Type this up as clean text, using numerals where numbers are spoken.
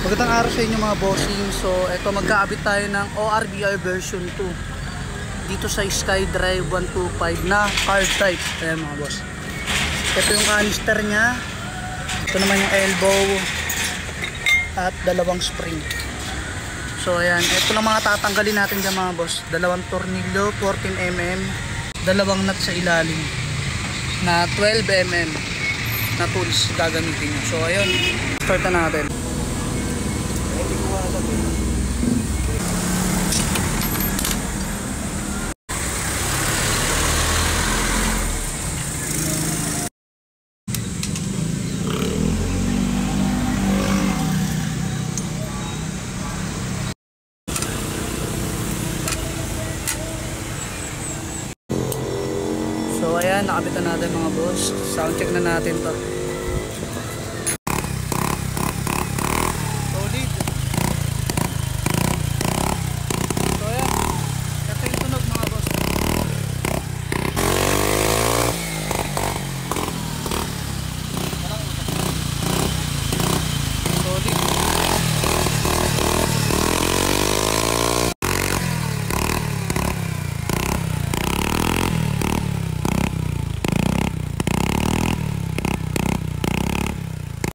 Magandang araw sa inyo mga bossing. So eto, magkaabit tayo ng ORVR version 2 dito sa SkyDrive 125 na car type. Ayan mga boss, ito yung canister nya, ito naman yung elbow at dalawang spring. So ayan, ito lang mga tatanggalin natin dyan mga boss. Dalawang tornilyo 14mm, dalawang nut sa ilalim na 12mm na tools gagamitin nyo. So ayun, start na natin. So ayan, nakabit na natin mga boss. Sound check na natin to.